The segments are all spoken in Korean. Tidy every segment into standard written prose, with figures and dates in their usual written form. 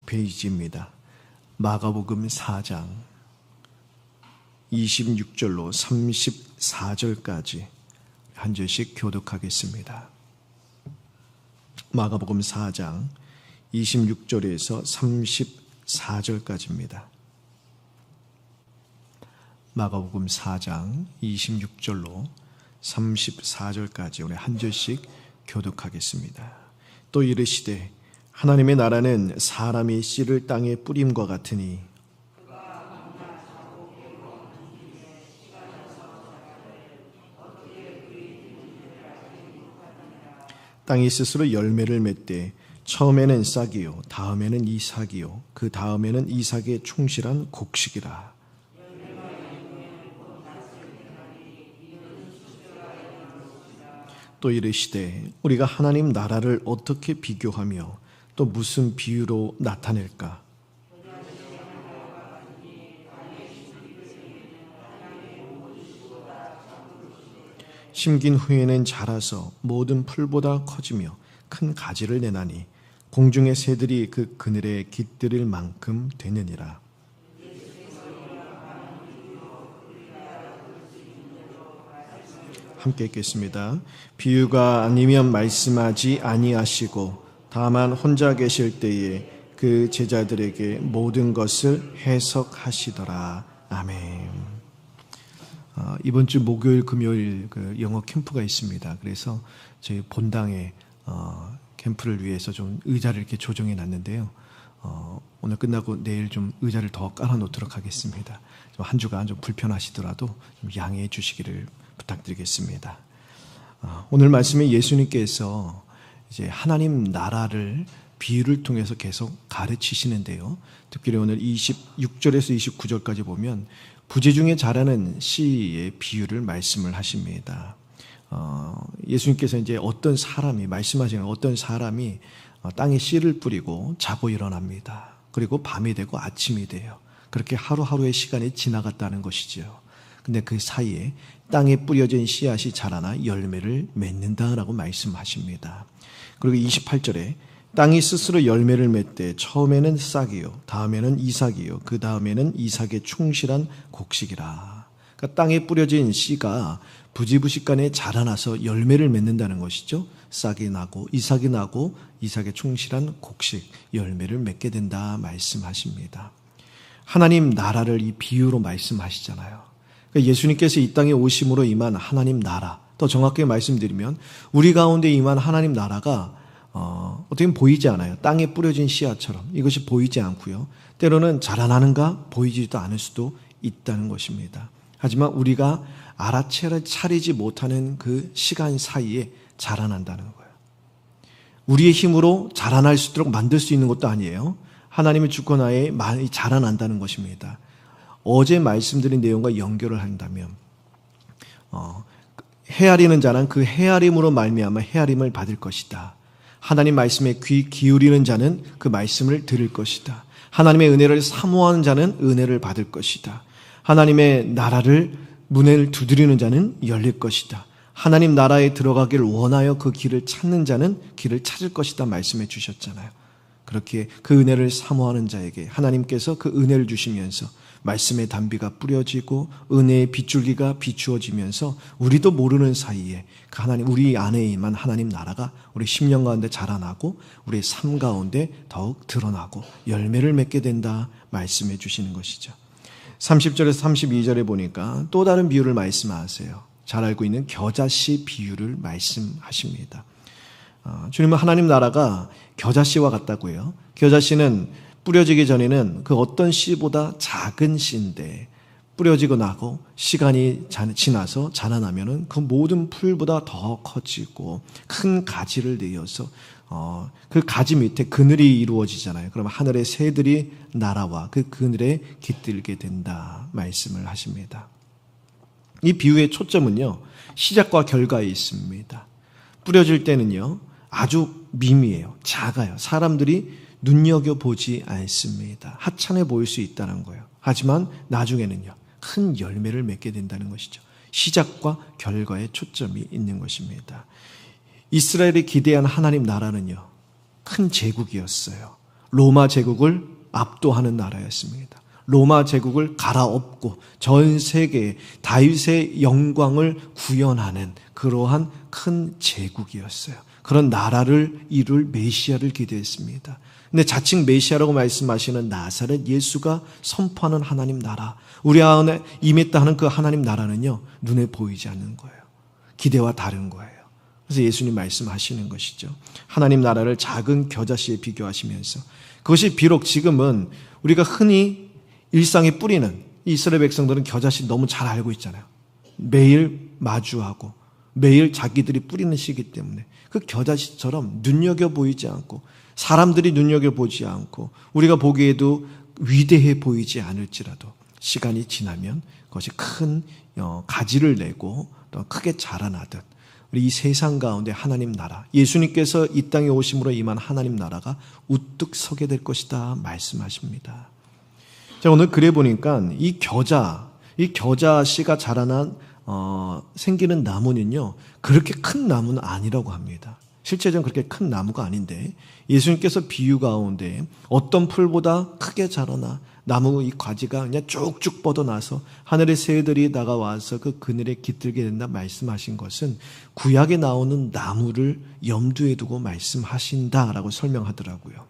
페이지입니다. 마가복음 4장 26절로 34절까지 한 절씩 교독하겠습니다. 마가복음 4장 26절에서 34절까지입니다. 마가복음 4장 26절로 34절까지 우리 한 절씩 교독하겠습니다. 또 이르시되 하나님의 나라는 사람이 씨를 땅에 뿌림과 같으니 땅이 스스로 열매를 맺되 처음에는 싹이요 다음에는 이삭이요 그 다음에는 이삭의 충실한 곡식이라. 또 이르시되 우리가 하나님 나라를 어떻게 비교하며 또 무슨 비유로 나타낼까? 심긴 후에는 자라서 모든 풀보다 커지며 큰 가지를 내나니 공중의 새들이 그 그늘에 깃들일 만큼 되느니라. 함께 읽겠습니다. 비유가 아니면 말씀하지 아니하시고 다만 혼자 계실 때에 그 제자들에게 모든 것을 해석하시더라. 아멘. 이번 주 목요일, 금요일 영어 캠프가 있습니다. 그래서 저희 본당에 캠프를 위해서 좀 의자를 이렇게 조정해 놨는데요. 오늘 끝나고 내일 좀 의자를 더 깔아놓도록 하겠습니다. 좀 한 주간 좀 불편하시더라도 좀 양해해 주시기를 부탁드리겠습니다. 오늘 말씀에 예수님께서 이제 하나님 나라를 비유를 통해서 계속 가르치시는데요. 특별히 오늘 26절에서 29절까지 보면 부지 중에 자라는 씨의 비유를 말씀을 하십니다. 예수님께서 이제 어떤 사람이 말씀하시는 어떤 사람이 땅에 씨를 뿌리고 자고 일어납니다. 그리고 밤이 되고 아침이 돼요. 그렇게 하루하루의 시간이 지나갔다는 것이죠. 근데 그 사이에 땅에 뿌려진 씨앗이 자라나 열매를 맺는다라고 말씀하십니다. 그리고 28절에 땅이 스스로 열매를 맺되 처음에는 싹이요 다음에는 이삭이요 그 다음에는 이삭의 충실한 곡식이라. 그러니까 땅에 뿌려진 씨가 부지부식간에 자라나서 열매를 맺는다는 것이죠. 싹이 나고 이삭의 충실한 곡식 열매를 맺게 된다 말씀하십니다. 하나님 나라를 이 비유로 말씀하시잖아요. 그러니까 예수님께서 이 땅에 오심으로 임한 하나님 나라, 더 정확하게 말씀드리면 우리 가운데 임한 하나님 나라가 어떻게 보이지 않아요. 땅에 뿌려진 씨앗처럼 이것이 보이지 않고요. 때로는 자라나는가 보이지도 않을 수도 있다는 것입니다. 하지만 우리가 알아차리지 못하는 그 시간 사이에 자라난다는 거예요. 우리의 힘으로 자라날 수 있도록 만들 수 있는 것도 아니에요. 하나님의 주권하에 많이 자라난다는 것입니다. 어제 말씀드린 내용과 연결을 한다면 헤아리는 자는 그 헤아림으로 말미암아 헤아림을 받을 것이다. 하나님 말씀에 귀 기울이는 자는 그 말씀을 들을 것이다. 하나님의 은혜를 사모하는 자는 은혜를 받을 것이다. 하나님의 나라를 문을 두드리는 자는 열릴 것이다. 하나님 나라에 들어가기를 원하여 그 길을 찾는 자는 길을 찾을 것이다 말씀해 주셨잖아요. 그렇게 그 은혜를 사모하는 자에게 하나님께서 그 은혜를 주시면서 말씀의 단비가 뿌려지고 은혜의 빗줄기가 비추어지면서 우리도 모르는 사이에 그 하나님 우리 안에 임한 하나님 나라가 우리 심령 가운데 자라나고 우리의 삶 가운데 더욱 드러나고 열매를 맺게 된다 말씀해 주시는 것이죠. 30절에서 32절에 보니까 또 다른 비유를 말씀하세요. 잘 알고 있는 겨자씨 비유를 말씀하십니다. 주님은 하나님 나라가 겨자씨와 같다고 해요. 겨자씨는 뿌려지기 전에는 그 어떤 씨보다 작은 씨인데 뿌려지고 나고 시간이 지나서 자라나면은 그 모든 풀보다 더 커지고 큰 가지를 내어서 그 가지 밑에 그늘이 이루어지잖아요. 그러면 하늘의 새들이 날아와 그 그늘에 깃들게 된다 말씀을 하십니다. 이 비유의 초점은요 시작과 결과에 있습니다. 뿌려질 때는요 아주 미미해요. 작아요. 사람들이 눈여겨보지 않습니다. 하찮아 보일 수 있다는 거예요. 하지만 나중에는요 큰 열매를 맺게 된다는 것이죠. 시작과 결과에 초점이 있는 것입니다. 이스라엘이 기대한 하나님 나라는요 큰 제국이었어요. 로마 제국을 압도하는 나라였습니다. 로마 제국을 갈아엎고 전 세계에 다윗의 영광을 구현하는 그러한 큰 제국이었어요. 그런 나라를 이룰 메시아를 기대했습니다. 근데 자칭 메시아라고 말씀하시는 나사렛 예수가 선포하는 하나님 나라, 우리 안에 임했다 하는 그 하나님 나라는요, 눈에 보이지 않는 거예요. 기대와 다른 거예요. 그래서 예수님 말씀하시는 것이죠. 하나님 나라를 작은 겨자씨에 비교하시면서, 그것이 비록 지금은 우리가 흔히 일상에 뿌리는, 이스라엘 백성들은 겨자씨 너무 잘 알고 있잖아요. 매일 마주하고 매일 자기들이 뿌리는 시기 때문에 그 겨자씨처럼 눈여겨 보이지 않고, 사람들이 눈여겨보지 않고 우리가 보기에도 위대해 보이지 않을지라도 시간이 지나면 그것이 큰 가지를 내고 또 크게 자라나듯, 우리 이 세상 가운데 하나님 나라, 예수님께서 이 땅에 오심으로 임한 하나님 나라가 우뚝 서게 될 것이다 말씀하십니다. 자, 오늘 글에 보니까 이 겨자씨가 자라난 생기는 나무는요, 그렇게 큰 나무는 아니라고 합니다. 실제적으로 그렇게 큰 나무가 아닌데, 예수님께서 비유 가운데 어떤 풀보다 크게 자라나 나무 이 가지가 그냥 쭉쭉 뻗어나서 하늘의 새들이 다가와서 그 그늘에 깃들게 된다 말씀하신 것은 구약에 나오는 나무를 염두에 두고 말씀하신다라고 설명하더라고요.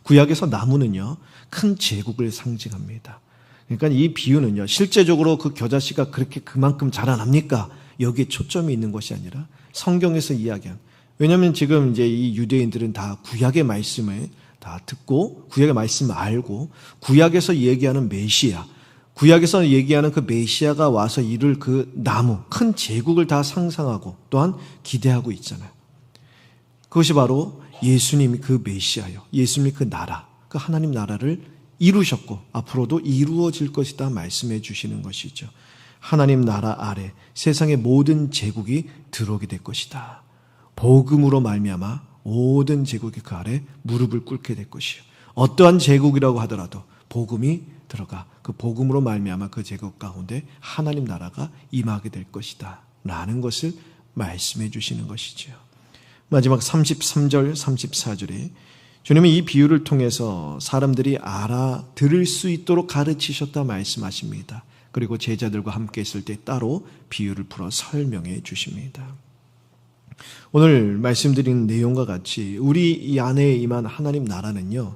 구약에서 나무는요, 큰 제국을 상징합니다. 그러니까 이 비유는요, 실제적으로 그 겨자씨가 그렇게 그만큼 자라납니까? 여기에 초점이 있는 것이 아니라 성경에서 이야기한, 왜냐하면 지금 이제 이 유대인들은 다 구약의 말씀을 다 듣고 구약의 말씀을 알고 구약에서 얘기하는 메시아, 구약에서 얘기하는 그 메시아가 와서 이룰 그 나무, 큰 제국을 다 상상하고 또한 기대하고 있잖아요. 그것이 바로 예수님이 그 메시아요, 예수님이 그 나라, 그 하나님 나라를 이루셨고 앞으로도 이루어질 것이다 말씀해 주시는 것이죠. 하나님 나라 아래 세상의 모든 제국이 들어오게 될 것이다. 복음으로 말미암아 모든 제국이 그 아래 무릎을 꿇게 될 것이요, 어떠한 제국이라고 하더라도 복음이 들어가 그 복음으로 말미암아 그 제국 가운데 하나님 나라가 임하게 될 것이다 라는 것을 말씀해 주시는 것이죠. 마지막 33절 34절에 주님은 이 비유를 통해서 사람들이 알아들을 수 있도록 가르치셨다 말씀하십니다. 그리고 제자들과 함께 있을 때 따로 비유를 풀어 설명해 주십니다. 오늘 말씀드린 내용과 같이 우리 이 안에 임한 하나님 나라는요,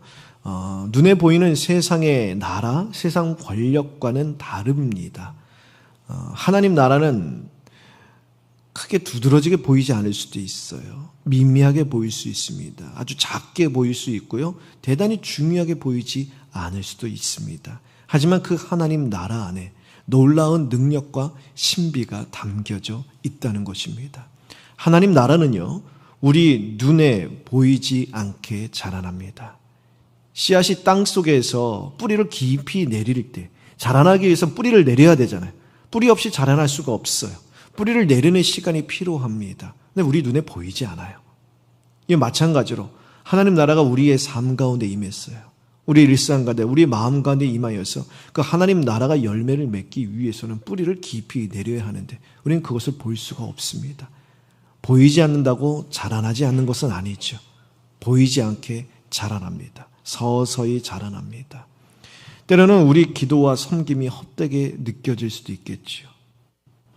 눈에 보이는 세상의 나라, 세상 권력과는 다릅니다. 하나님 나라는 크게 두드러지게 보이지 않을 수도 있어요. 미미하게 보일 수 있습니다. 아주 작게 보일 수 있고요, 대단히 중요하게 보이지 않을 수도 있습니다. 하지만 그 하나님 나라 안에 놀라운 능력과 신비가 담겨져 있다는 것입니다. 하나님 나라는요, 우리 눈에 보이지 않게 자라납니다. 씨앗이 땅 속에서 뿌리를 깊이 내릴 때 자라나기 위해서 뿌리를 내려야 되잖아요. 뿌리 없이 자라날 수가 없어요. 뿌리를 내리는 시간이 필요합니다. 근데 우리 눈에 보이지 않아요. 이 마찬가지로 하나님 나라가 우리의 삶 가운데 임했어요. 우리 일상 가운데, 우리 마음 가운데 임하여서 그 하나님 나라가 열매를 맺기 위해서는 뿌리를 깊이 내려야 하는데 우리는 그것을 볼 수가 없습니다. 보이지 않는다고 자라나지 않는 것은 아니죠. 보이지 않게 자라납니다. 서서히 자라납니다. 때로는 우리 기도와 섬김이 헛되게 느껴질 수도 있겠죠.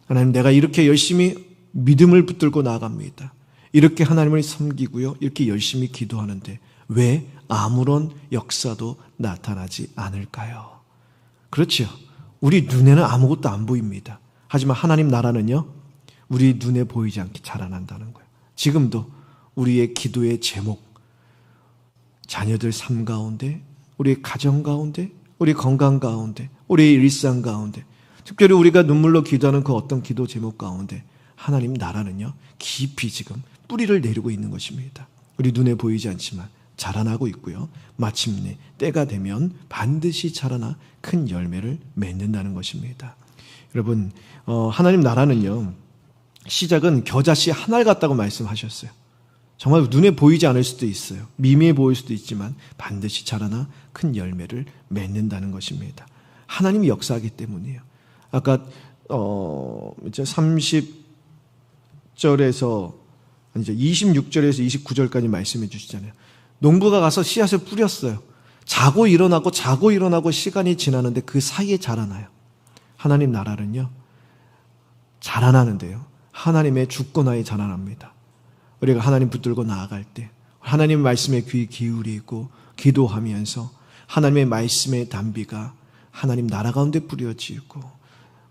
하나님, 내가 이렇게 열심히 믿음을 붙들고 나아갑니다. 이렇게 하나님을 섬기고요, 이렇게 열심히 기도하는데 왜 아무런 역사도 나타나지 않을까요? 그렇죠. 우리 눈에는 아무것도 안 보입니다. 하지만 하나님 나라는요, 우리 눈에 보이지 않게 자라난다는 거예요. 지금도 우리의 기도의 제목, 자녀들 삶 가운데, 우리 가정 가운데, 우리 건강 가운데, 우리의 일상 가운데, 특별히 우리가 눈물로 기도하는 그 어떤 기도 제목 가운데 하나님 나라는요, 깊이 지금 뿌리를 내리고 있는 것입니다. 우리 눈에 보이지 않지만 자라나고 있고요, 마침내 때가 되면 반드시 자라나 큰 열매를 맺는다는 것입니다. 여러분, 하나님 나라는요, 시작은 겨자씨 한 알 같다고 말씀하셨어요. 정말 눈에 보이지 않을 수도 있어요. 미미해 보일 수도 있지만 반드시 자라나 큰 열매를 맺는다는 것입니다. 하나님이 역사하기 때문이에요. 아까 이제 30절에서 이제 26절에서 29절까지 말씀해 주시잖아요. 농부가 가서 씨앗을 뿌렸어요. 자고 일어나고 시간이 지나는데 그 사이에 자라나요. 하나님 나라는요, 자라나는데요, 하나님의 주권하에 자라납니다. 우리가 하나님 붙들고 나아갈 때 하나님 말씀에 귀 기울이고 기도하면서 하나님의 말씀의 단비가 하나님 나라 가운데 뿌려지고,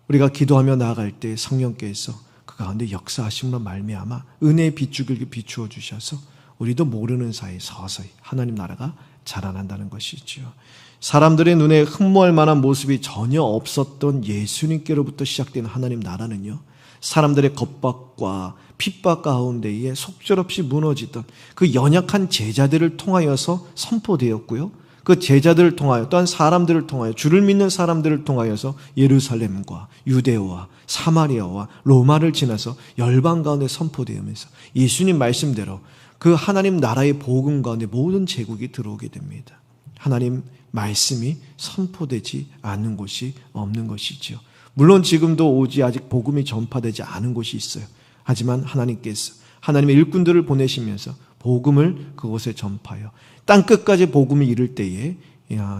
우리가 기도하며 나아갈 때 성령께서 그 가운데 역사하심으로 말미암아 은혜의 빗줄기를 비추어 주셔서 우리도 모르는 사이 서서히 하나님 나라가 자라난다는 것이죠. 사람들의 눈에 흠모할 만한 모습이 전혀 없었던 예수님께로부터 시작된 하나님 나라는요, 사람들의 겁박과 핍박 가운데에 속절없이 무너지던 그 연약한 제자들을 통하여서 선포되었고요, 그 제자들을 통하여 또한 사람들을 통하여, 주를 믿는 사람들을 통하여서 예루살렘과 유대와 사마리아와 로마를 지나서 열방 가운데 선포되면서 예수님 말씀대로 그 하나님 나라의 복음 가운데 모든 제국이 들어오게 됩니다. 하나님 말씀이 선포되지 않는 곳이 없는 것이죠. 물론 지금도 오직 아직 복음이 전파되지 않은 곳이 있어요. 하지만 하나님께서 하나님의 일꾼들을 보내시면서 복음을 그곳에 전파하여 땅 끝까지 복음이 이를 때에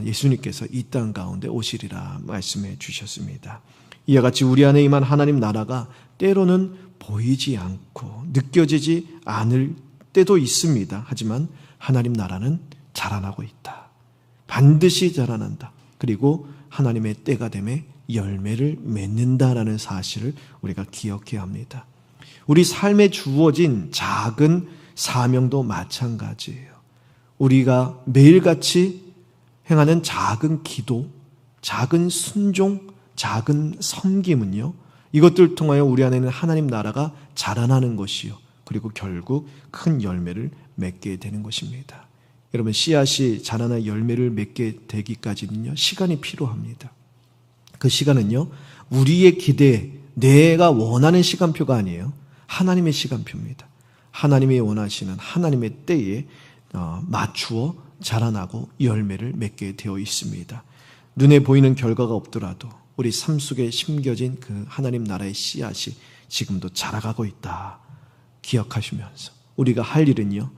예수님께서 이 땅 가운데 오시리라 말씀해 주셨습니다. 이와 같이 우리 안에 임한 하나님 나라가 때로는 보이지 않고 느껴지지 않을 때도 있습니다. 하지만 하나님 나라는 자라나고 있다. 반드시 자라난다. 그리고 하나님의 때가 되매 열매를 맺는다라는 사실을 우리가 기억해야 합니다. 우리 삶에 주어진 작은 사명도 마찬가지예요. 우리가 매일같이 행하는 작은 기도, 작은 순종, 작은 섬김은요, 이것들을 통하여 우리 안에는 하나님 나라가 자라나는 것이요, 그리고 결국 큰 열매를 맺게 되는 것입니다. 여러분, 씨앗이 자라나 열매를 맺게 되기까지는요, 시간이 필요합니다. 그 시간은요, 우리의 기대, 내가 원하는 시간표가 아니에요. 하나님의 시간표입니다. 하나님이 원하시는 하나님의 때에 맞추어 자라나고 열매를 맺게 되어 있습니다. 눈에 보이는 결과가 없더라도 우리 삶 속에 심겨진 그 하나님 나라의 씨앗이 지금도 자라가고 있다 기억하시면서 우리가 할 일은요,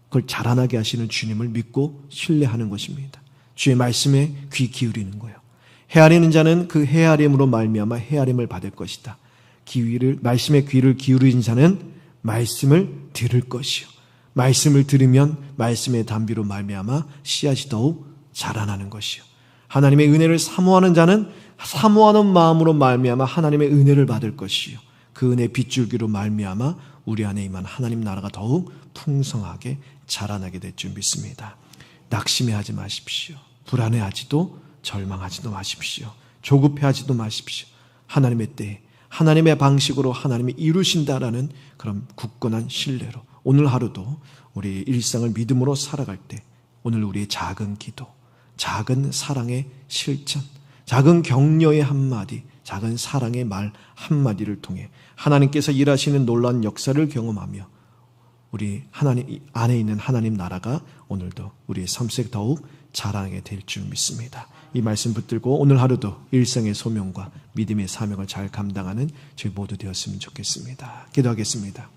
그걸 자라나게 하시는 주님을 믿고 신뢰하는 것입니다. 주의 말씀에 귀 기울이는 거예요. 헤아리는 자는 그 헤아림으로 말미암아 헤아림을 받을 것이다. 말씀에 귀를 기울인 자는 말씀을 들을 것이요, 말씀을 들으면 말씀의 단비로 말미암아 씨앗이 더욱 자라나는 것이요, 하나님의 은혜를 사모하는 자는 사모하는 마음으로 말미암아 하나님의 은혜를 받을 것이요, 그 은혜 빗줄기로 말미암아 우리 안에 임한 하나님 나라가 더욱 풍성하게 자라나게 될 줄 믿습니다. 낙심해하지 마십시오. 불안해하지도 절망하지도 마십시오. 조급해하지도 마십시오. 하나님의 때에 하나님의 방식으로 하나님이 이루신다라는 그런 굳건한 신뢰로 오늘 하루도 우리 일상을 믿음으로 살아갈 때 오늘 우리의 작은 기도, 작은 사랑의 실천, 작은 격려의 한마디, 작은 사랑의 말 한마디를 통해 하나님께서 일하시는 놀라운 역사를 경험하며 우리 하나님 안에 있는 하나님 나라가 오늘도 우리의 삶 속에 더욱 자라나게 될 줄 믿습니다. 이 말씀 붙들고 오늘 하루도 일상의 소명과 믿음의 사명을 잘 감당하는 저희 모두 되었으면 좋겠습니다. 기도하겠습니다.